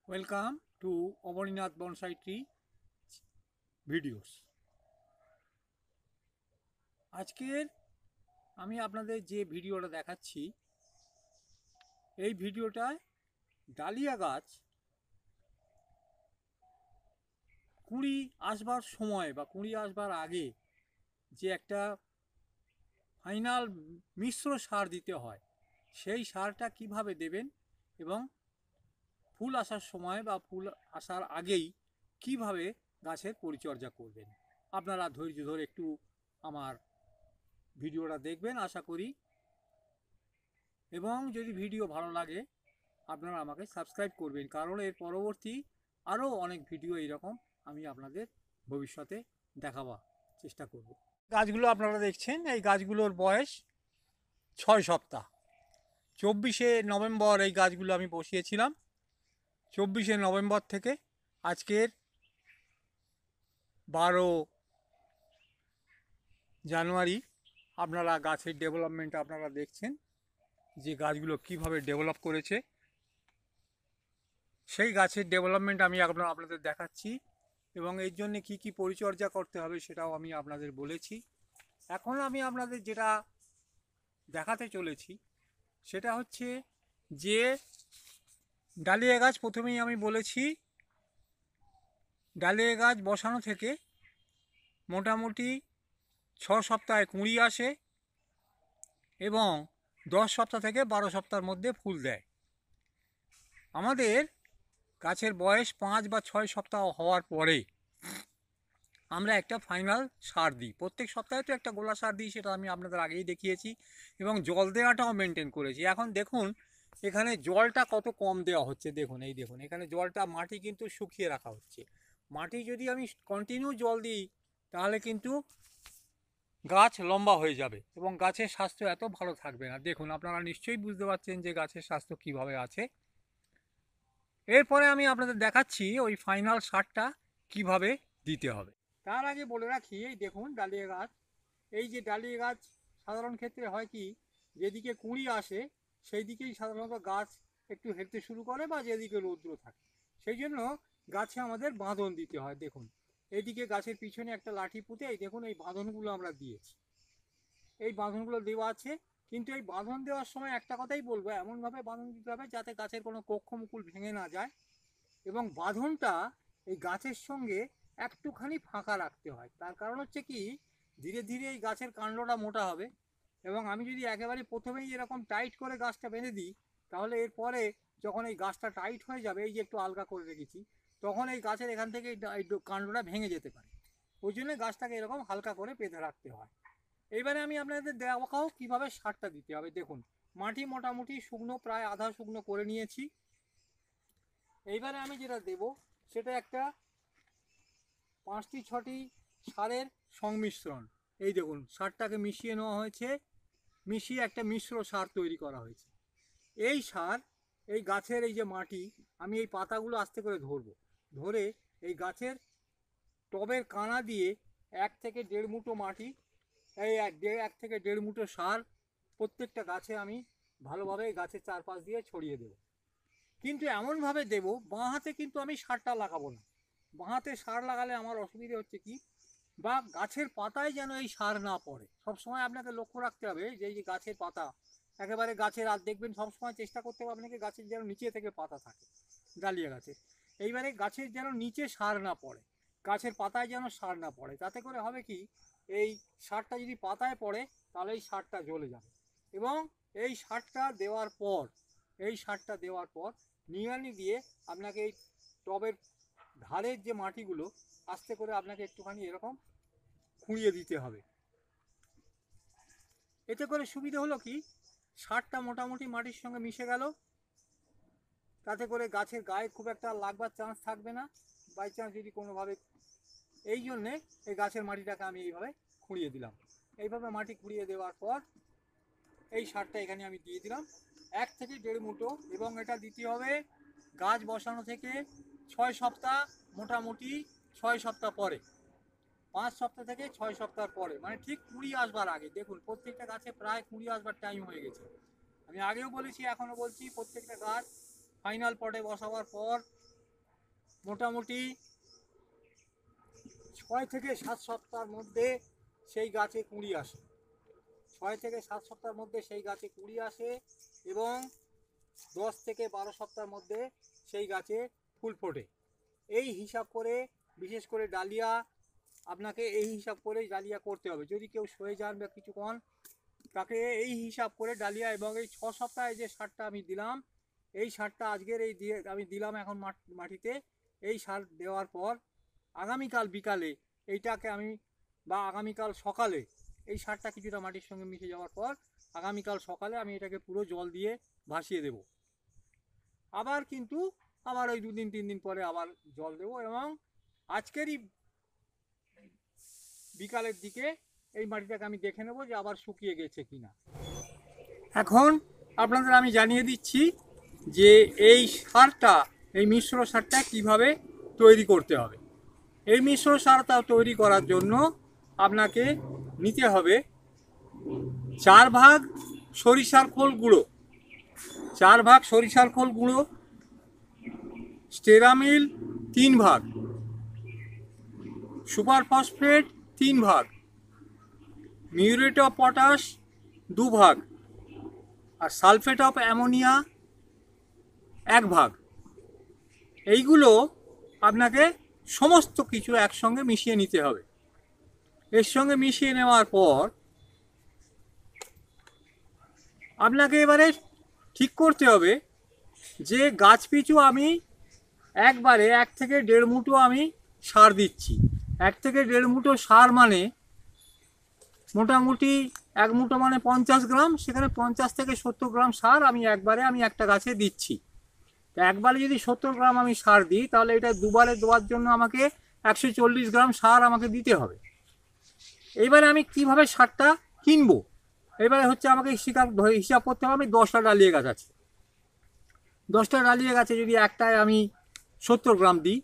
Welcome to Amarinath Bonsai Tree videos. আজকের আমি আপনাদের যে ভিডিওটা দেখাচ্ছি, এই ভিডিওটায় ডালিয়া গাছ কুঁড়ি আসবার সময় বা কুঁড়ি আসবার আগে যে একটা ফাইনাল মিশ্র সার দিতে হয়, সেই সারটা কিভাবে দেবেন এবং ফুল আসার সময় বা ফুল আসার আগেই কিভাবে গাছের পরিচর্যা করবেন। আপনারা ধৈর্য ধরে একটু আমার ভিডিওটা দেখবেন আশা করি, এবং যদি ভিডিও ভালো লাগে আপনারা আমাকে সাবস্ক্রাইব করবেন, কারণ এর পরবর্তী আরও অনেক ভিডিও এইরকম আমি আপনাদের ভবিষ্যতে দেখাবার চেষ্টা করব। গাছগুলো আপনারা দেখছেন, এই গাছগুলোর বয়স 6 সপ্তাহ। 24শে নভেম্বর এই গাছগুলো আমি বসিয়েছিলাম। 24শে নভেম্বর থেকে আজকের 12 জানুয়ারি আপনারা গাছের ডেভেলপমেন্ট আপনারা দেখছেন, যে গাছগুলো কিভাবে ডেভেলপ করেছে সেই গাছের ডেভেলপমেন্ট আমি আপনাদের দেখাচ্ছি, এবং এর জন্য কি কি পরিচর্যা করতে হবে সেটাও আমি আপনাদের বলেছি। এখন আমি আপনাদের যেটা দেখাতে চলেছি সেটা হচ্ছে যে ডালিয়া গাছ, প্রথমেই আমি বলেছি ডালিয়া গাছ বসানো থেকে মোটামুটি 6 সপ্তাহে কুঁড়ি আসে এবং 10 সপ্তাহ থেকে 12 সপ্তাহের মধ্যে ফুল দেয়। আমাদের গাছের বয়স 5 বা 6 সপ্তাহ হওয়ার পরে আমরা একটা ফাইনাল সার দিই। প্রত্যেক সপ্তাহে তো একটা গোলা সার দিই, সেটা আমি আপনাদের আগেই দেখিয়েছি, এবং জল দেওয়াটাও মেনটেন করেছি। এখন দেখুন এখানে জলটা কত কম দেওয়া হচ্ছে, দেখুন এই দেখুন এখানে জলটা, মাটি কিন্তু শুকিয়ে রাখা হচ্ছে। মাটি যদি আমি কন্টিনিউ জল দিই তাহলে কিন্তু গাছ লম্বা হয়ে যাবে এবং গাছের স্বাস্থ্য এত ভালো থাকবে না। দেখুন আপনারা নিশ্চয়ই বুঝতে পারছেন যে গাছের স্বাস্থ্য কিভাবে আছে। এরপরে আমি আপনাদের দেখাচ্ছি ওই ফাইনাল সারটা কিভাবে দিতে হবে। তার আগে বলে রাখি, এই দেখুন ডালিয়া গাছ, এই যে ডালিয়া গাছ সাধারণ ক্ষেত্রে হয় কি, যেদিকে কুঁড়ি আসে সেই দিকেই সাধারণত গাছ একটু হেঁটে শুরু করে বা যেদিকে রৌদ্র থাকে, সেই জন্য গাছে আমাদের বাঁধন দিতে হয়। দেখুন এইদিকে গাছের পিছনে একটা লাঠি পুঁতে এই দেখুন এই বাঁধনগুলো আমরা দিয়েছি, এই বাঁধনগুলো দেওয়া আছে। কিন্তু এই বাঁধন দেওয়ার সময় একটা কথাই বলবো, এমনভাবে বাঁধন দিতে হবে যাতে গাছের কোনো কক্ষমুকুল ভেঙে না যায়, এবং বাঁধনটা এই গাছের সঙ্গে একটুখানি ফাঁকা রাখতে হয়। তার কারণ হচ্ছে কি, ধীরে ধীরে এই গাছের কাণ্ডটা মোটা হবে, এবং আমি যদি একেবারে প্রথমেই এরকম টাইট করে গাছটা বেঁধে দিই তাহলে এরপরে যখন এই গাছটা টাইট হয়ে যাবে, এই যে একটু আলগা করে রেখেছি, তখন এই গাছের এখান থেকে এই কাণ্ডটা ভেঙে যেতে পারে। ওই জন্য গাছটাকে এরকম হালকা করে বেঁধে রাখতে হয়। এইবারে আমি আপনাদের দেখাও কীভাবে সারটা দিতে হবে। দেখুন মাটি মোটামুটি শুকনো, প্রায় আধা শুকনো করে নিয়েছি। এইবারে আমি যেটা দেব সেটা একটা 5-6টি সারের সংমিশ্রণ। এই দেখুন সারটাকে মিশিয়ে নেওয়া হয়েছে, মিশিয়ে একটা মিশ্র সার তৈরি করা হয়েছে। এই সার এই গাছের এই যে মাটি, আমি এই পাতাগুলো আস্তে করে ধরবো, ধরে এই গাছের টবের কানা দিয়ে 1 থেকে 1.5 মুঠো মাটি, এই 1 থেকে 1.5 মুঠো সার প্রত্যেকটা গাছে আমি ভালোভাবে গাছের চারপাশ দিয়ে ছড়িয়ে দেব। কিন্তু এমনভাবে দেব, বাঁ হাতে কিন্তু আমি সারটা লাগাবো না। বাঁ হাতে সার লাগালে আমার অসুবিধে হচ্ছে কি, বা গাছের পাতায় যেন এই সার না পড়ে। সবসময় আপনাকে লক্ষ্য রাখতে হবে যে এই যে গাছের পাতা একেবারে গাছের, আর দেখবেন সবসময় চেষ্টা করতে হবে আপনাকে গাছের যেন নিচে থেকে পাতা থাকে, ডালিয়া গাছের। এইবারে গাছের যেন নিচে সার না পড়ে, গাছের পাতায় যেন সার না পড়ে। তাতে করে হবে কি, এই সারটা যদি পাতায় পড়ে তাহলে এই সারটা জ্বলে যাবে। এবং এই সারটা দেওয়ার পর, এই সারটা দেওয়ার পর নিড়ানি দিয়ে আপনাকে এই টবের ধারের যে মাটিগুলো আস্তে করে আপনাকে একটুখানি এরকম খুঁড়িয়ে দিতে হবে। এতে করে সুবিধা হলো কি, সারটা মোটামুটি মাটির সঙ্গে মিশে গেল, তাতে করে গাছের গায়ে খুব একটা লাগবার চান্স থাকবে না বাই চান্স যদি কোনোভাবে। এই জন্যে এই গাছের মাটিটাকে আমি এইভাবে খুঁড়িয়ে দিলাম। এইভাবে মাটি খুঁড়িয়ে দেওয়ার পর এই সারটা এখানে আমি দিয়ে দিলাম 1 থেকে 1.5 মুঠো, এবং এটা দিতে হবে গাছ বসানো থেকে 6 সপ্তাহ, মোটামুটি 6 সপ্তাহ পরে, 5 সপ্তাহ থেকে 6 সপ্তাহ পরে, মানে ঠিক কুঁড়ি আসবার আগে। দেখুন প্রত্যেকটা গাছে প্রায় কুঁড়ি আসবার টাইম হয়ে গেছে। আমি আগেও বলেছি এখনও বলছি, প্রত্যেকটা গাছ ফাইনাল পটে বসাবার পর মোটামুটি 6 থেকে 7 সপ্তাহের মধ্যে সেই গাছে কুঁড়ি আসে। 6 থেকে 7 সপ্তাহের মধ্যে সেই গাছে কুঁড়ি আসে এবং 10 থেকে 12 সপ্তাহের মধ্যে সেই গাছে ফুল ফোটে। এই হিসাব করে, বিশেষ করে ডালিয়া, আপনাকে এই হিসাব করেই ডালিয়া করতে হবে। যদি কেউ সয়ে যান বা কিছু কন, তাকে এই হিসাব করে ডালিয়া, এবং এই 6 সপ্তাহে যে সারটা আমি দিলাম, এই সারটা আজকের এই দিয়ে আমি দিলাম এখন মাটিতে। এই সার দেওয়ার পর আগামীকাল বিকালে এইটাকে আমি, বা আগামীকাল সকালে এই সারটা কিছুটা মাটির সঙ্গে মিশে যাওয়ার পর আগামীকাল সকালে আমি এটাকে পুরো জল দিয়ে ভাসিয়ে দেব। আবার কিন্তু আবার ওই 2 দিন 3 দিন পরে আবার জল দেব, এবং আজকেরই বিকালের দিকে এই মাটিটাকে আমি দেখে নেব যে আবার শুকিয়ে গেছে কিনা। এখন আপনাদের আমি জানিয়ে দিচ্ছি যে এই সারটা, এই মিশ্র সারটা কিভাবে তৈরি করতে হবে। এই মিশ্র সারটা তৈরি করার জন্য আপনাকে নিতে হবে 4 ভাগ সরিষার খোল গুঁড়ো, 4 ভাগ সরিষার খোল গুঁড়ো, স্টেরামিল 3 ভাগ, সুপার ফসফেট 3 ভাগ, মিউরেট অফ পটাশ 2 ভাগ, আর সালফেট অফ অ্যামোনিয়া 1 ভাগ। এইগুলো আপনাকে সমস্ত কিছু একসঙ্গে মিশিয়ে নিতে হবে। এর সঙ্গে মিশিয়ে নেওয়ার পর আপনাকে এবারে ঠিক করতে হবে যে গাছ পিছু আমি একবারে 1 থেকে 1.5 মুঠো আমি সার দিচ্ছি। 1 থেকে 1.5 মুঠো সার মানে মোটামুটি 1 মুঠো মানে 50 গ্রাম, সেখানে 50 থেকে 70 গ্রাম সার আমি একবারে একটা গাছে দিচ্ছি। তো একবারে যদি 70 গ্রাম আমি সার দিই, তাহলে এটা দুবারে দেওয়ার জন্য আমাকে 140 গ্রাম সার আমাকে দিতে হবে। এইবারে আমি কিভাবে সারটা কিনবো, এবারে হচ্ছে আমাকে হিসাব করতে হবে। 10টা ডালিয়া গাছ আছে, 10টা ডালিয়া গাছে যদি একটায় আমি 70 গ্রাম দিই,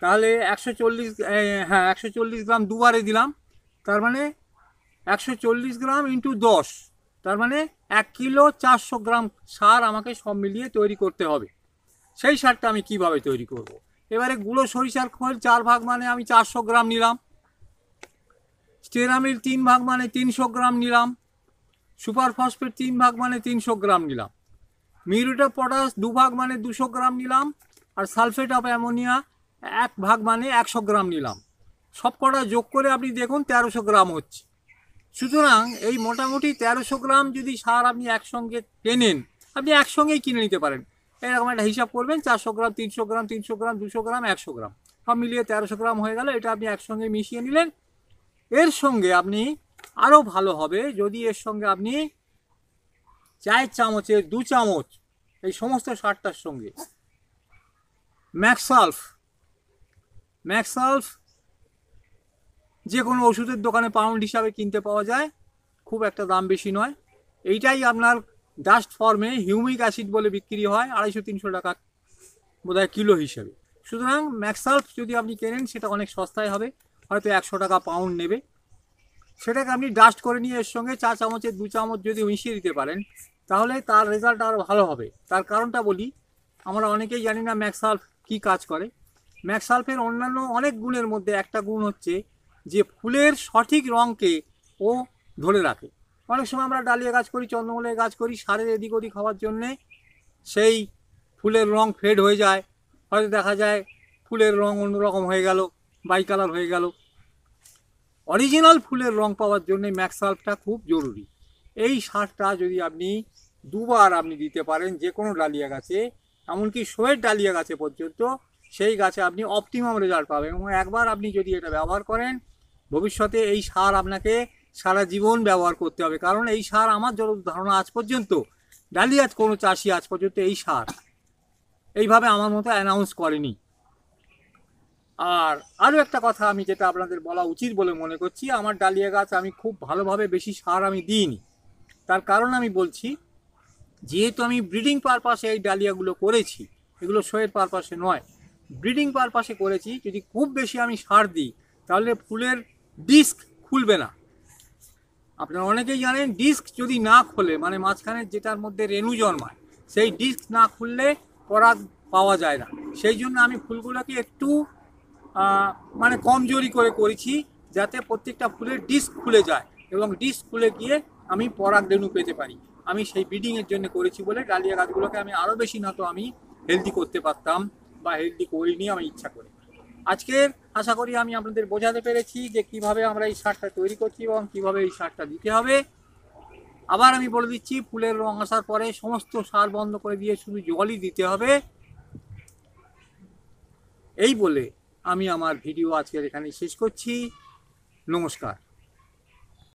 তাহলে 140 গ্রাম দুবারে দিলাম, তার মানে 140 গ্রাম ইন্টু 10, তার মানে 1 কিলো 400 গ্রাম সার আমাকে সব মিলিয়ে তৈরি করতে হবে। সেই সারটা আমি কিভাবে তৈরি করব। এবারে গুঁড়ো সরিষার খোল 4 ভাগ মানে আমি 400 গ্রাম নিলাম, স্টেরামিল 3 ভাগ মানে 300 গ্রাম নিলাম, সুপার ফসফেট 3 ভাগ মানে 300 গ্রাম নিলাম, মিউরেট অফ পটাশ 2 ভাগ মানে 200 গ্রাম নিলাম, আর সালফেট অফ অ্যামোনিয়া 1 ভাগ মানে 100 গ্রাম নিলাম। সব কটা যোগ করে আপনি দেখুন 1300 গ্রাম হচ্ছে। সুতরাং এই মোটামুটি 1300 গ্রাম যদি সার আপনি একসঙ্গে কেনেন, আপনি একসঙ্গেই কিনে নিতে পারেন। এরকম একটা হিসাব করবেন, 400 গ্রাম, 300 গ্রাম, 300 গ্রাম, 200 গ্রাম, 100 গ্রাম, সব মিলিয়ে 1300 গ্রাম হয়ে গেল। এটা আপনি একসঙ্গে মিশিয়ে নিলেন। এর সঙ্গে আপনি আরও ভালো হবে যদি এর সঙ্গে আপনি চায়ের চামচের 2 চামচ এই সমস্ত সারটার সঙ্গে ম্যাক্সালফ যে কোনো ওষুধের দোকানে পাউন্ড হিসাবে কিনতে পাওয়া যায়, খুব একটা দাম বেশি নয়। এইটাই আপনার ডাস্ট ফর্মে হিউমিক অ্যাসিড বলে বিক্রি হয়, 250-300 টাকা বোধহয় কিলো হিসাবে। সুতরাং ম্যাক্সালফ যদি আপনি কেনেন সেটা অনেক সস্তায় হবে, হয়তো 100 টাকা পাউন্ড নেবে। সেটাকে আপনি ডাস্ট করে নিয়ে এর সঙ্গে 4 চামচের 2 চামচ যদি মিশিয়ে দিতে পারেন, তাহলে তার রেজাল্ট আরও ভালো হবে। তার কারণটা বলি, আমরা অনেকেই জানি না ম্যাক্সালফ কী কাজ করে। ম্যাক্সালফের অন্যান্য অনেক গুণের মধ্যে একটা গুণ হচ্ছে যে ফুলের সঠিক রঙকে ও ধরে রাখে। অনেক সময় আমরা ডালিয়া গাছ করি, চন্দ্রমল্লিকা গাছ করি, সারের এদিক ওদিক হওয়ার জন্যে সেই ফুলের রং ফেড হয়ে যায়, হয়তো দেখা যায় ফুলের রং অন্যরকম হয়ে গেল, বাই কালার হয়ে গেল। অরিজিনাল ফুলের রং পাওয়ার জন্য ম্যাক্সালফটা খুব জরুরি। এই সারটা যদি আপনি 2 বার আপনি দিতে পারেন যে কোনো ডালিয়া গাছে, এমনকি শোয়ের ডালিয়া গাছে পর্যন্ত, সেই গাছে আপনি অপটিমাম রেজাল্ট পাবেন। এবং একবার আপনি যদি এটা ব্যবহার করেন, ভবিষ্যতে এই সার আপনাকে সারা জীবন ব্যবহার করতে হবে। কারণ এই সার আমার যত ধারণা আজ পর্যন্ত ডালিয়া কোনো চাষি আজ পর্যন্ত এই সার এইভাবে আমার মতো অ্যানাউন্স করেনি। আর আরও একটা কথা আমি যেটা আপনাদের বলা উচিত বলে মনে করছি, আমার ডালিয়া গাছ আমি খুব ভালোভাবে বেশি সার আমি দিইনি। তার কারণ আমি বলছি, যেহেতু আমি ব্রিডিং পারপাসে এই ডালিয়াগুলো করেছি, এগুলো শোয়ের পারপাসে নয়, ব্রিডিং পারপাসে করেছি। যদি খুব বেশি আমি সার দিই তাহলে ফুলের ডিস্ক খুলবে না। আপনারা অনেকেই জানেন, ডিস্ক যদি না খোলে, মানে মাঝখানে যেটার মধ্যে রেণু জন্মায়, সেই ডিস্ক না খুললে পরাগ পাওয়া যায় না। সেই জন্য আমি ফুলগুলোকে একটু মানে কমজোরি করে করেছি, যাতে প্রত্যেকটা ফুলের ডিস্ক খুলে যায় এবং ডিস্ক খুলে গিয়ে আমি পরাগরেণু পেতে পারি। আমি সেই ব্রিডিংয়ের জন্য করেছি বলে ডালিয়া গাছগুলোকে আমি আরও বেশি না তো আমি হেলদি করতে পারতাম, বা হেলদি করিনি আমি ইচ্ছা করে। আজকের আশা করি আমি আপনাদের বোঝাতে পেরেছি যে কিভাবে আমরা এই সারটা তৈরি করছি এবং কিভাবে এই সারটা দিতে হবে। আবার আমি বলে দিচ্ছি, ফুলের রং আসার পরে সমস্ত সার বন্ধ করে দিয়ে শুধু জলই দিতে হবে। এই বলে আমি আমার ভিডিও আজকের এখানে শেষ করছি। নমস্কার।